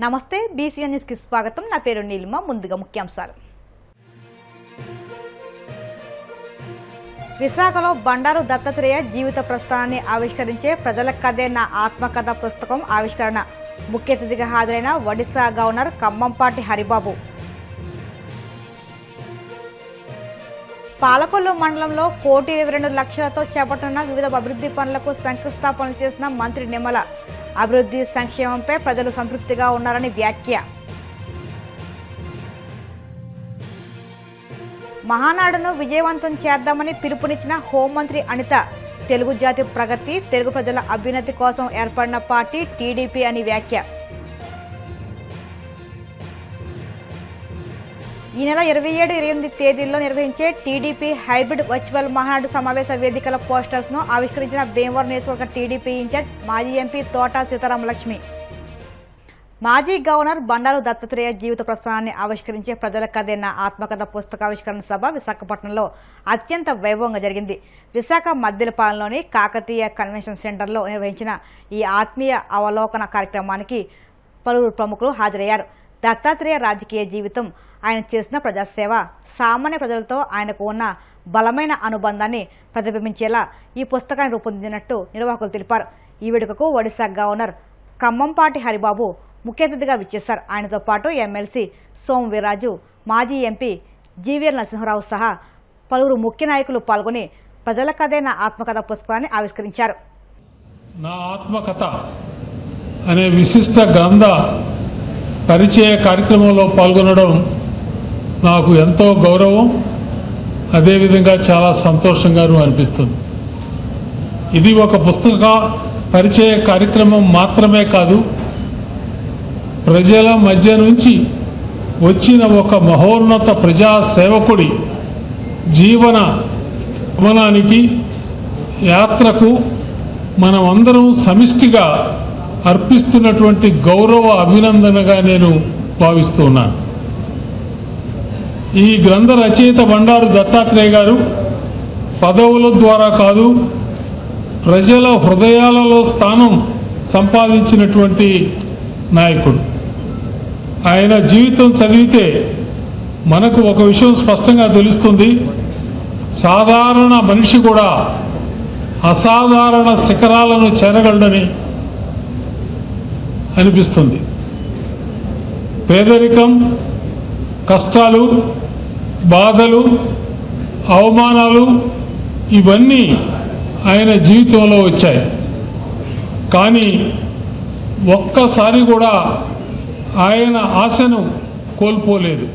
నమస్తే BCN news కి స్వాగతం. నా పేరు నీలిమ. ముందుగా ముఖ్యాంశాలు. విశాఖలో బండారు దత్తాత్రేయ జీవిత ప్రస్థానాన్ని ఆవిష్కరించే ప్రజల కథే నా ఆత్మకథ పుస్తకం ఆవిష్కరణ. ముఖ్య అతిథిగా హాజరైన ఒడిశా గవర్నర్ కమ్మంపాటి హరిబాబు. పాలకొల్లు మండలంలో 1,22,00,000తో చేపట్టిన వివిధ అభివృద్ధి పనులకు శంకుస్థాపనలు చేసిన మంత్రి నిమ్మల. అభివృద్ధి సంక్షేమంపై ప్రజలు సంతృప్తిగా ఉన్నారని వ్యాఖ్య. మహానాడును విజయవంతం చేద్దామని పిలుపునిచ్చిన హోంమంత్రి అనిత. తెలుగు జాతి ప్రగతి, తెలుగు ప్రజల అభ్యున్నతి కోసం ఏర్పడిన పార్టీ టీడీపీ అని వ్యాఖ్య. ఈ నెల 27-28 తేదీల్లో నిర్వహించే టీడీపీ హైబ్రిడ్ వర్చువల్ మహానాడు సమావేశ వేదికల పోస్టర్స్ను ఆవిష్కరించిన భీమవరం నియోజకవర్గ టీడీపీ ఇన్ఛార్జ్ మాజీ ఎంపీ తోట సీతారామలక్ష్మి. మాజీ గవర్నర్ బండారు దత్తాత్రేయ జీవిత ప్రస్థానాన్ని ఆవిష్కరించే ప్రజల కథే నా ఆత్మకథ పుస్తకావిష్కరణ సభ విశాఖపట్నంలో అత్యంత వైభవంగా జరిగింది. విశాఖ మద్దిలపాలెంలోని కాకతీయ కన్వెన్షన్ సెంటర్లో నిర్వహించిన ఈ ఆత్మీయ అవలోకన కార్యక్రమానికి పలువురు ప్రముఖులు హాజరయ్యారు. దత్తాత్రేయ రాజకీయ జీవితం, ఆయన చేసిన ప్రజాసేవ, సామాన్య ప్రజలతో ఆయనకు ఉన్న బలమైన అనుబంధాన్ని ప్రతిబింబించేలా ఈ పుస్తకాన్ని రూపొందించినట్టు నిర్వాహకులు తెలిపారు. ఈ వేడుకకు ఒడిశా గవర్నర్ కమ్మంపాటి హరిబాబు ముఖ్య అతిథిగా విచ్చేశారు. ఆయనతో పాటు ఎమ్మెల్సీ సోము వీర్రాజు, మాజీ ఎంపీ జీవీఎల్ నరసింహరావు సహా పలువురు ముఖ్య నాయకులు పాల్గొని ప్రజల కథే నా ఆత్మకథ పుస్తకాన్ని ఆవిష్కరించారు. నా ఆత్మకథ అనే విశిష్ట గ్రంథ పరిచయ కార్యక్రమంలో పాల్గొనడం నాకు ఎంతో గౌరవం, అదేవిధంగా చాలా సంతోషంగానూ అనిపిస్తుంది. ఇది ఒక పుస్తక పరిచయ కార్యక్రమం మాత్రమే కాదు, ప్రజల మధ్య నుంచి వచ్చిన ఒక మహోన్నత ప్రజా సేవకుడి జీవన గమనానికి, యాత్రకు మనం అందరం సమిష్టిగా అర్పిస్తున్నటువంటి గౌరవ అభినందనగా నేను భావిస్తున్నాను. ఈ గ్రంథ రచయిత బండారు దత్తాత్రేయ గారు పదవుల ద్వారా కాదు, ప్రజల హృదయాలలో స్థానం సంపాదించినటువంటి నాయకుడు. ఆయన జీవితం చదివితే మనకు ఒక విషయం స్పష్టంగా తెలుస్తుంది. సాధారణ మనిషి కూడా అసాధారణ శిఖరాలను చేరగలడని అనిపిస్తుంది. పేదరికం, కష్టాలు, బాధలు, అవమానాలు ఇవన్నీ ఆయన జీవితంలో వచ్చాయి. కానీ ఒక్కసారి కూడా ఆయన ఆశను కోల్పోలేదు.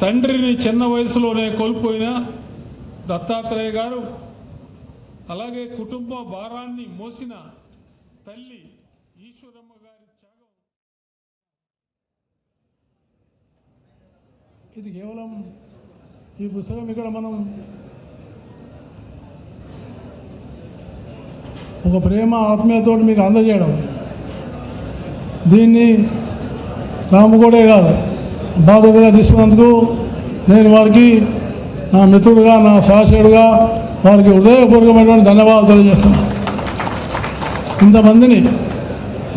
తండ్రిని చిన్న వయసులోనే కోల్పోయిన దత్తాత్రేయ గారు, అలాగే కుటుంబ భారాన్ని మోసిన తల్లి ఈశ్వరమ్మ గారి త్యాగం. ఇది కేవలం ఈ పుస్తకం ఇక్కడ మనం ఒక ప్రేమ ఆత్మీయతో మీకు అందజేయడం, దీన్ని రాముగోడే గారు బాధ్యతగా తీసుకున్నందుకు నేను వారికి నా మిత్రుడుగా, నా సహచరుడుగా వారికి హృదయపూర్వకమైనటువంటి ధన్యవాదాలు తెలియజేస్తున్నాను.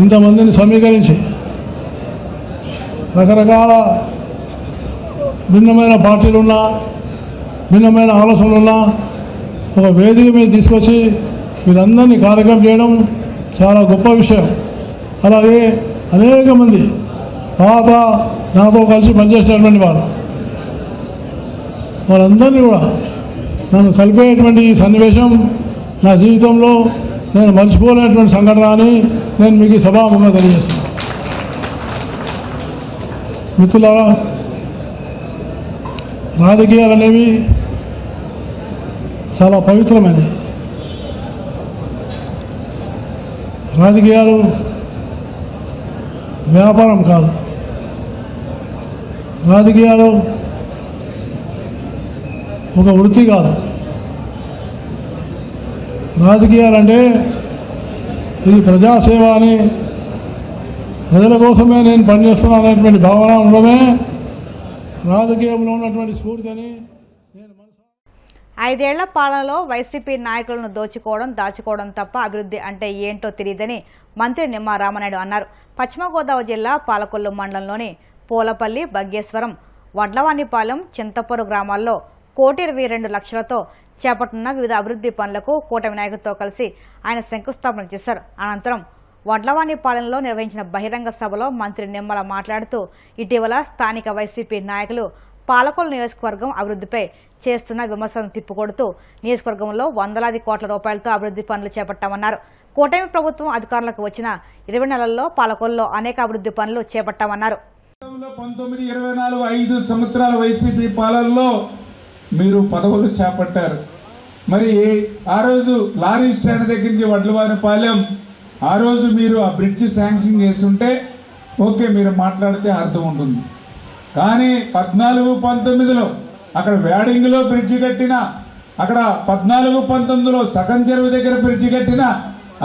ఇంతమందిని సమీకరించి రకరకాల భిన్నమైన పార్టీలున్నా, భిన్నమైన ఆలోచనలున్నా ఒక వేదిక మీద తీసుకొచ్చి వీరందరినీ కార్యక్రమం చేయడం చాలా గొప్ప విషయం. అలాగే అనేక మంది పాత నాతో కలిసి పనిచేసినటువంటి వాళ్ళందరినీ కూడా నన్ను కలిపేటువంటి ఈ సన్నివేశం నా జీవితంలో నేను మర్చిపోలేనటువంటి సంఘటన అని నేను మీకు సభాముఖంగా తెలియజేస్తున్నాను. మిత్రులారా, రాజకీయాలు అనేవి చాలా పవిత్రమైనవి. రాజకీయాలు వ్యాపారం కాదు. రాజకీయాలు ఒక వృత్తి కాదు. రాజకీయాలంటే ఇది ప్రజాసేవ అని, ప్రజల కోసమే నేను పనిచేస్తున్నా అనేటువంటి భావన ఉండడమే రాజకీయంలో ఉన్నటువంటి స్ఫూర్తి అని నేను ఐదేళ్ల పాలనలో వైసీపీ నాయకులను దోచుకోవడం దాచుకోవడం తప్ప అభివృద్ధి అంటే ఏంటో తెలియదని మంత్రి నిమ్మా రామనాయుడు అన్నారు. పశ్చిమ గోదావరి జిల్లా పాలకొల్లు మండలంలోని పూలపల్లి, బగ్గేశ్వరం, వడ్లవానిపాలెం, చింతపూరు గ్రామాల్లో 1,22,00,000తో చేపట్టున్న వివిధ అభివృద్ధి పనులకు కూటమి నాయకులతో కలిసి ఆయన శంకుస్థాపన చేశారు. అనంతరం వడ్లవానిపాలెంలో నిర్వహించిన బహిరంగ సభలో మంత్రి నిమ్మల మాట్లాడుతూ ఇటీవల స్థానిక వైసీపీ నాయకులు పాలకొల్లు నియోజకవర్గం అభివృద్ధిపై చేస్తున్న విమర్శలను తిప్పికొడుతూ నియోజకవర్గంలో వందలాది కోట్ల రూపాయలతో అభివృద్ధి పనులు చేపట్టామన్నారు. కూటమి ప్రభుత్వం అధికారులకు వచ్చిన 20 నెలల్లో పాలకొల్లులో అనేక అభివృద్ధి పనులు చేపట్టామన్నారు. 5 సంవత్సరాల వైసీపీ పాలనలో మీరు పదవులు చేపట్టారు. మరి ఆ రోజు లారీ స్టాండ్ దగ్గర నుంచి వడ్లవానిపాలెం ఆ రోజు మీరు ఆ బ్రిడ్జ్ శాంక్షన్ చేస్తుంటే ఓకే, మీరు మాట్లాడితే అర్థం ఉంటుంది. కానీ 14-19లో అక్కడ వేడింగ్లో బ్రిడ్జి కట్టినా, అక్కడ 14-19లో సగం చెరువు దగ్గర బ్రిడ్జి కట్టినా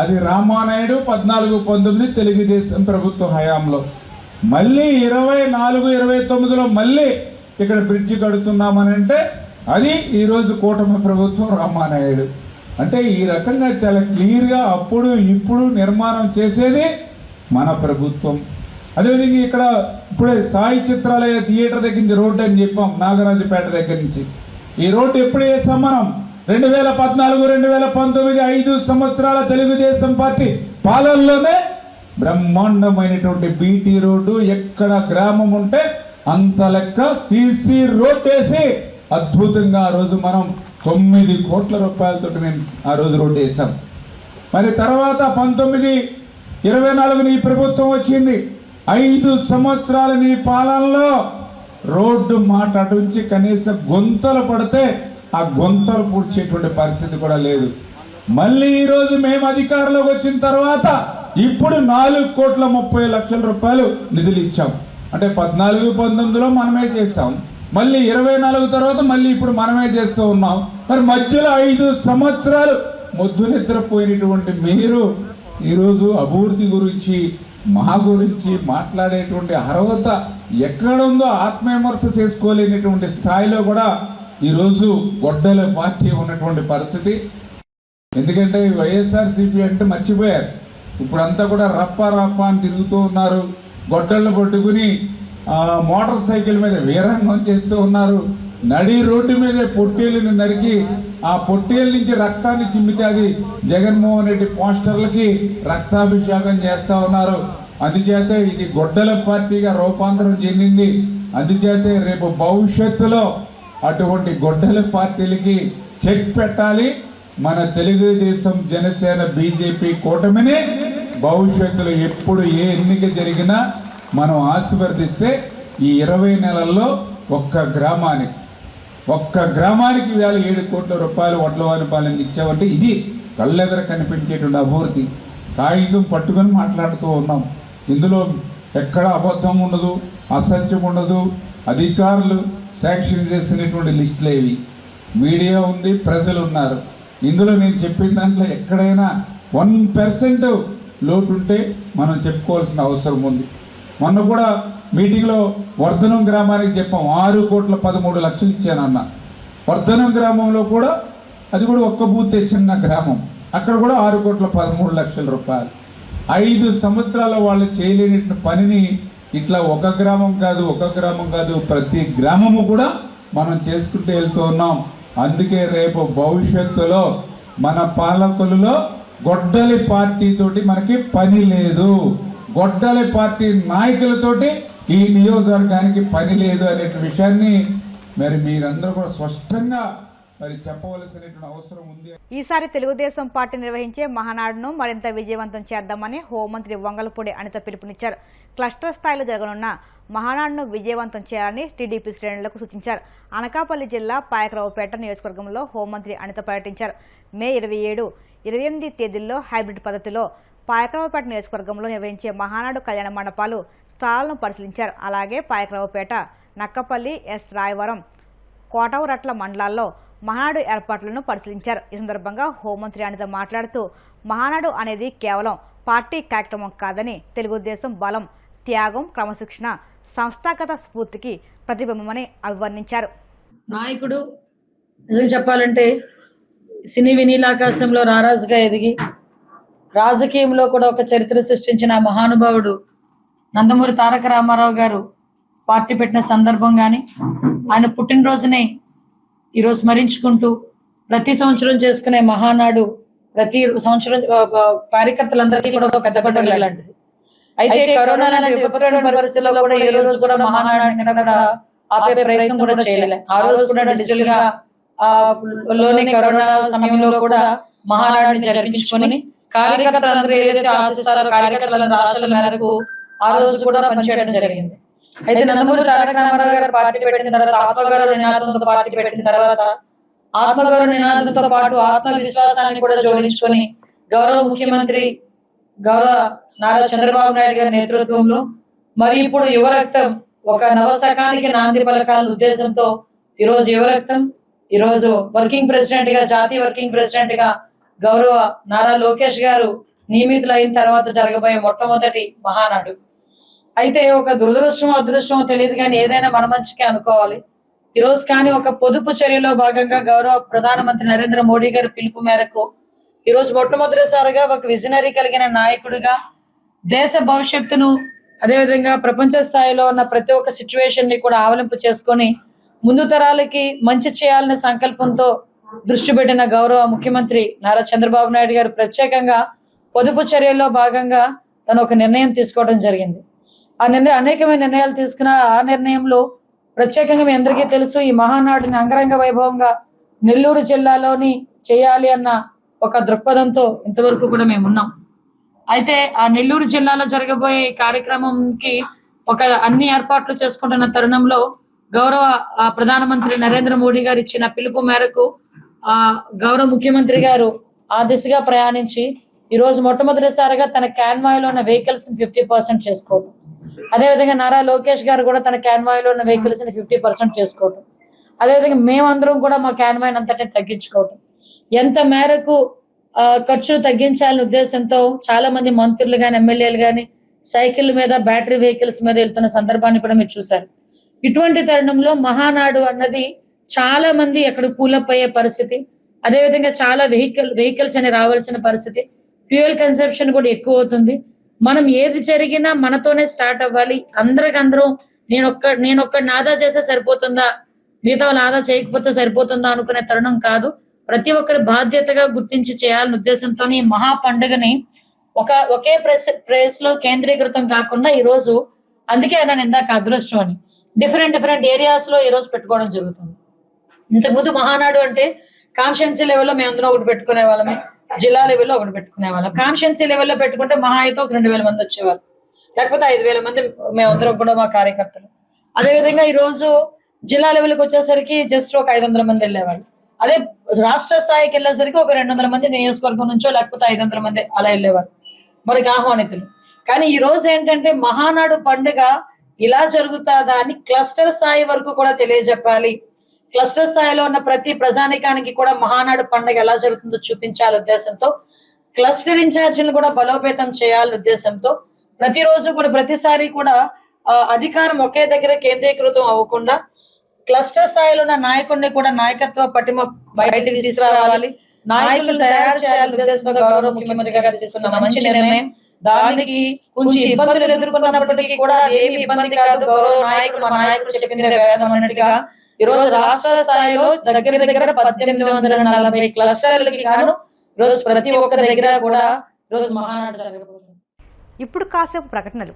అది రామానాయుడు 14-19 తెలుగుదేశం ప్రభుత్వ హయాంలో. మళ్ళీ 24-29లో మళ్ళీ ఇక్కడ బ్రిడ్జి కడుతున్నామని అంటే అది ఈరోజు కూటమి ప్రభుత్వం రామానాయుడు. అంటే ఈ రకంగా చాలా క్లియర్గా అప్పుడు ఇప్పుడు నిర్మాణం చేసేది మన ప్రభుత్వం. అదేవిధంగా ఇక్కడ ఇప్పుడే సాయి చిత్రాలయ థియేటర్ దగ్గర నుంచి రోడ్డు అని చెప్పాం, నాగరాజుపేట దగ్గర నుంచి. ఈ రోడ్డు ఎప్పుడు వేసాం మనం? 2014-2019 5 సంవత్సరాల తెలుగుదేశం పార్టీ పాలనలోనే బ్రహ్మాండమైనటువంటి బీటీ రోడ్డు, ఎక్కడ గ్రామం ఉంటే అంత లెక్క సీసీ రోడ్ వేసి అద్భుతంగా ఆ రోజు మనం 9 కోట్ల రూపాయలతో మేము ఆ రోజు రోడ్డు వేసాం. మరి తర్వాత 19-24 నీ ప్రభుత్వం వచ్చింది. 5 సంవత్సరాల నీ పాలనలో రోడ్డు మాట అటుంచి కనీసం గొంతలు పడితే ఆ గొంతలు పూడ్చేటువంటి పరిస్థితి కూడా లేదు. మళ్ళీ ఈరోజు మేము అధికారంలోకి వచ్చిన తర్వాత ఇప్పుడు 4,30,00,000 రూపాయలు నిధులు ఇచ్చాం. అంటే 14-19లో మనమే చేస్తాం, మళ్ళీ 24 తర్వాత మళ్ళీ ఇప్పుడు మనమే చేస్తూ ఉన్నాం. మరి మధ్యలో 5 సంవత్సరాలు మొద్దు నిద్రపోయినటువంటి మీరు ఈరోజు అభివృద్ధి గురించి మా గురించి మాట్లాడేటువంటి అర్హత ఎక్కడుందో ఆత్మవిమర్శ చేసుకోలేనటువంటి స్థాయిలో కూడా ఈరోజు గొడ్డల పార్టీ ఉన్నటువంటి పరిస్థితి. ఎందుకంటే వైఎస్ఆర్సీపీ అంటే మర్చిపోయారు. ఇప్పుడంతా కూడా రప్ప అని తిరుగుతూ ఉన్నారు, గొడ్డళ్ళు పట్టుకుని మోటార్ సైకిల్ మీద వీరంగం చేస్తూ ఉన్నారు. నడి రోడ్డు మీద పొట్టేళ్ళని నరికి ఆ పొట్టేళ్ళ నుంచి రక్తాన్ని చిమ్మితే అది జగన్మోహన్ రెడ్డి పోస్టర్లకి రక్తాభిషేకం చేస్తూ ఉన్నారు. అందుచేత ఇది గొడ్డల పార్టీగా రూపాంతరం చెందింది. అందుచేతే రేపు భవిష్యత్తులో అటువంటి గొడ్డల పార్టీలకి చెక్ పెట్టాలి. మన తెలుగుదేశం, జనసేన, బీజేపీ కూటమిని భవిష్యత్తులో ఎప్పుడు ఏ ఎన్నిక జరిగినా మనం ఆశీర్వదిస్తే ఈ 20 నెలల్లో ఒక్క గ్రామానికి ఇవాళ 7 కోట్ల రూపాయలు వడ్లవానిపాలెం ఇచ్చామంటే ఇది కళ్ళెదర కనిపించేటువంటి అభివృద్ధి. కాగితం పట్టుకొని మాట్లాడుతూ ఉన్నాం. ఇందులో ఎక్కడ అబద్ధం ఉండదు, అసత్యం ఉండదు. అధికారులు శాంక్షన్ చేసినటువంటి లిస్టులు ఏవి, మీడియా ఉంది, ప్రజలు ఉన్నారు. ఇందులో నేను చెప్పిన దాంట్లో ఎక్కడైనా 1% లోటు ఉంటే మనం చెప్పుకోవాల్సిన అవసరం ఉంది. మొన్న కూడా మీటింగ్లో వర్ధనం గ్రామానికి చెప్పాం, 6,13,00,000 ఇచ్చానన్న. వర్ధనం గ్రామంలో కూడా అది కూడా ఒక్క బూతే, చిన్న గ్రామం, అక్కడ కూడా 6,13,00,000 రూపాయలు. 5 సంవత్సరాల వాళ్ళు చేయలేని పనిని ఇట్లా ఒక గ్రామం కాదు ప్రతి గ్రామము కూడా మనం చేసుకుంటూ వెళ్తూ ఉన్నాం. అందుకే రేపు భవిష్యత్తులో మన పాలకులలో గొడ్డలి పార్టీతోటి మనకి పని లేదు, గొడ్డలి పార్టీ నాయకులతోటి ఈ నియోజకవర్గానికి పని లేదు అనే విషయాన్ని మరి మీరందరూ కూడా స్పష్టంగా మరి చెప్పవలసినటువంటి అవసరం ఉంది. ఈసారి తెలుగుదేశం పార్టీ నిర్వహించే మహానాడును మరింత విజయవంతం చేద్దామని హోంమంత్రి వంగలపూడి అనిత పిలుపునిచ్చారు. క్లస్టర్ స్థాయిలో జరగనున్న మహానాడును విజయవంతం చేయాలని టీడీపీ శ్రేణులకు సూచించారు. అనకాపల్లి జిల్లా పాయకరావుపేట నియోజకవర్గంలో హోంమంత్రి అనిత పర్యటించారు. మే 27, 28 తేదీల్లో హైబ్రిడ్ పద్ధతిలో పాయకరావుపేట నియోజకవర్గంలో నిర్వహించే మహానాడు కళ్యాణ మండపాలు స్థలాలను పరిశీలించారు. అలాగే పాయకరావుపేట, నక్కపల్లి, ఎస్ రాయవరం, కోటవరట్ల మండలాల్లో మహానాడు ఏర్పాట్లను పరిశీలించారు. ఈ సందర్భంగా హోంమంత్రి అనిత మాట్లాడుతూ మహానాడు అనేది కేవలం పార్టీ కార్యక్రమం కాదని, తెలుగుదేశం బలం, త్యాగం, క్రమశిక్షణ, సంస్థాగత స్ఫూర్తికి ప్రతిబింబమని అభివర్ణించారు. నాయకుడు నిజంగా చెప్పాలంటే సినీ వినీలాకాశంలో రారాజుగా ఎదిగి రాజకీయంలో కూడా ఒక చరిత్ర సృష్టించిన మహానుభావుడు నందమూరి తారక రామారావు గారు పార్టీ పెట్టిన సందర్భం కానీ ఆయన పుట్టినరోజుని ఈరోజు స్మరించుకుంటూ ప్రతి సంవత్సరం చేసుకునే మహానాడు ప్రతి సంవత్సరం కార్యకర్తలందరికీ కూడా ఒక పెద్ద పండుగ లాంటిది. అయితే కరోనా లాంటి విపత్కరమైన పరిస్థితుల్లో కూడా ఏ రోజు కూడా మహానాడిని కూడా ఆపే ప్రయత్నం కూడా చేయలేదు. ఆ రోజు కూడా డిజిటల్ గా లోని కరోనా సమయంలో కూడా మహానాడిని జరిపించుకొని కార్యకర్తలందరూ ఏదైతే ఆశిస్తారో కార్యకర్తల ఆశల మేరకు ఆ రోజు కూడా పనిచేయడం జరిగింది. అయితే నందమూరి తారక రామారావు గారు పార్టీ పెట్టిన తర్వాత ఆత్మగౌరవ నినాదంతో పార్టీ పెట్టిన తర్వాత ఆత్మగౌరవ నినాదంతో పాటు ఆత్మవిశ్వాసాన్ని కూడా జోడించుకొని గౌరవ ముఖ్యమంత్రి గౌరవ నారా చంద్రబాబు నాయుడు గారి నేతృత్వంలో మరి ఇప్పుడు యువరక్తం ఒక నవశకానికి నాంది పలకాల ఉద్దేశంతో ఈరోజు యువరక్తం ఈరోజు వర్కింగ్ ప్రెసిడెంట్ గా జాతీయ వర్కింగ్ ప్రెసిడెంట్ గా గౌరవ నారా లోకేష్ గారు నియమితులు అయిన తర్వాత జరగబోయే మొట్టమొదటి మహానాడు. అయితే ఒక దురదృష్టమో అదృష్టమో తెలియదు కానీ ఏదైనా మన మంచికే అనుకోవాలి. ఈరోజు కానీ ఒక పొదుపు చర్యలో భాగంగా గౌరవ ప్రధానమంత్రి నరేంద్ర మోడీ గారి పిలుపు మేరకు ఈరోజు మొట్టమొదటిసారిగా ఒక విజనరీ కలిగిన నాయకుడిగా దేశ భవిష్యత్తును అదేవిధంగా ప్రపంచ స్థాయిలో ఉన్న ప్రతి ఒక్క సిచ్యువేషన్ ని కూడా ఆవలింపు చేసుకొని ముందు తరాలకి మంచి చేయాలనే సంకల్పంతో దృష్టి పెట్టిన గౌరవ ముఖ్యమంత్రి నారా చంద్రబాబు నాయుడు గారు ప్రత్యేకంగా పొదుపు చర్యల్లో భాగంగా తను ఒక నిర్ణయం తీసుకోవడం జరిగింది. ఆ నిర్ణయం అనేకమైన నిర్ణయాలు తీసుకున్న ఆ నిర్ణయంలో ప్రత్యేకంగా మీ అందరికీ తెలుసు ఈ మహానాడుని అంగరంగ వైభవంగా నెల్లూరు జిల్లాలోని చేయాలి అన్న ఒక దృక్పథంతో ఇంతవరకు కూడా మేము ఉన్నాం. అయితే ఆ నెల్లూరు జిల్లాలో జరగబోయే కార్యక్రమంకి ఒక అన్ని ఏర్పాట్లు చేసుకుంటున్న తరుణంలో గౌరవ ప్రధానమంత్రి నరేంద్ర మోడీ గారు ఇచ్చిన పిలుపు మేరకు గౌరవ ముఖ్యమంత్రి గారు ఆ దిశగా ప్రయాణించి ఈ రోజు మొట్టమొదటిసారిగా తన కాన్వాయ్లో ఉన్న వెహికల్స్ 50% చేసుకోవటం, అదేవిధంగా నారా లోకేష్ గారు కూడా తన కాన్వాయ్లో ఉన్న వెహికల్స్ 50% చేసుకోవటం, అదేవిధంగా మేమందరం కూడా మా కాన్వాయ్ అంతటిని తగ్గించుకోవటం, ఎంత మేరకు ఖర్చులు తగ్గించాలనే ఉద్దేశంతో చాలా మంది మంత్రులు కానీ ఎమ్మెల్యేలు కానీ సైకిల్ మీద బ్యాటరీ వెహికల్స్ మీద వెళ్తున్న సందర్భాన్ని కూడా మీరు చూసారు. ఇటువంటి తరుణంలో మహానాడు అన్నది చాలా మంది ఎక్కడ పూలప్ అయ్యే పరిస్థితి, అదేవిధంగా చాలా వెహికల్స్ అని రావాల్సిన పరిస్థితి, ఫ్యూయల్ కన్సంప్షన్ కూడా ఎక్కువ అవుతుంది. మనం ఏది జరిగినా మనతోనే స్టార్ట్ అవ్వాలి. అందరం నేనొక్క ఆదా చేస్తే సరిపోతుందా, మిగతా వాళ్ళు ఆదా చేయకపోతే సరిపోతుందా అనుకునే తరుణం కాదు. ప్రతి ఒక్కరి బాధ్యతగా గుర్తించి చేయాలనే ఉద్దేశంతో ఈ మహా పండుగని ఒకే ప్లేస్ లో కేంద్రీకృతం కాకుండా ఈ రోజు, అందుకే నేను ఇందాక అదృష్టం అని డిఫరెంట్ ఏరియాస్ లో ఈ రోజు పెట్టుకోవడం జరుగుతుంది. ఇంతకుముందు మహానాడు అంటే కాన్స్టిట్యున్సీ లెవెల్లో మేమందరం ఒకటి పెట్టుకునే వాళ్ళమే, జిల్లా లెవెల్లో ఒకటి పెట్టుకునే వాళ్ళం. కాన్స్టిట్యున్సీ లెవెల్లో పెట్టుకుంటే మహా అయితే ఒక 2000 మంది వచ్చేవారు, లేకపోతే 5000 మంది మేమందరం కూడా మా కార్యకర్తలు. అదేవిధంగా ఈ రోజు జిల్లా లెవెల్కి వచ్చేసరికి జస్ట్ ఒక 500 మంది వెళ్ళేవాళ్ళు. అదే రాష్ట్ర స్థాయికి వెళ్ళేసరికి ఒక 200 మంది నియోజకవర్గం నుంచో లేకపోతే 500 మంది అలా వెళ్ళేవారు మనకి ఆహ్వానితులు. కానీ ఈ రోజు ఏంటంటే మహానాడు పండుగ ఇలా జరుగుతుందా అని క్లస్టర్ స్థాయి వరకు కూడా తెలియజెప్పాలి. క్లస్టర్ స్థాయిలో ఉన్న ప్రతి ప్రజానికానికి కూడా మహానాడు పండుగ ఎలా జరుగుతుందో చూపించాలి ఉద్దేశంతో, క్లస్టర్ ఇన్ఛార్జీలను కూడా బలోపేతం చేయాలని ఉద్దేశంతో ప్రతిరోజు కూడా ప్రతిసారి కూడా అధికారం ఒకే దగ్గర కేంద్రీకృతం అవ్వకుండా క్లస్టర్ స్థాయిలో ఉన్న నాయకుడిని కూడా నాయకత్వ పటిమ బయటికి తీసుకురావాలి, నాయకులు తయారు చేయాలని ఉద్దేశంతో గౌరవ ముఖ్యమంత్రి గారు తీసుకున్న మంచి నిర్ణయం. దానికి కొంచెం ఇబ్బందులు ఎదుర్కొన్నప్పటికీ కూడా ఏమి ఇబ్బంది కాదు, గౌరవ నాయకుడు మా నాయకుడు చెప్పిందే వేదం అన్నట్టుగా ఈ రోజు రాష్ట్ర స్థాయిలో దగ్గర 1840 క్లస్టర్లకి గాను రోజు ప్రతి ఒక్క దగ్గర కూడా రోజు మహానాడు జరగబోతుంది. ఇప్పుడు కాసేపు ప్రకటనలు.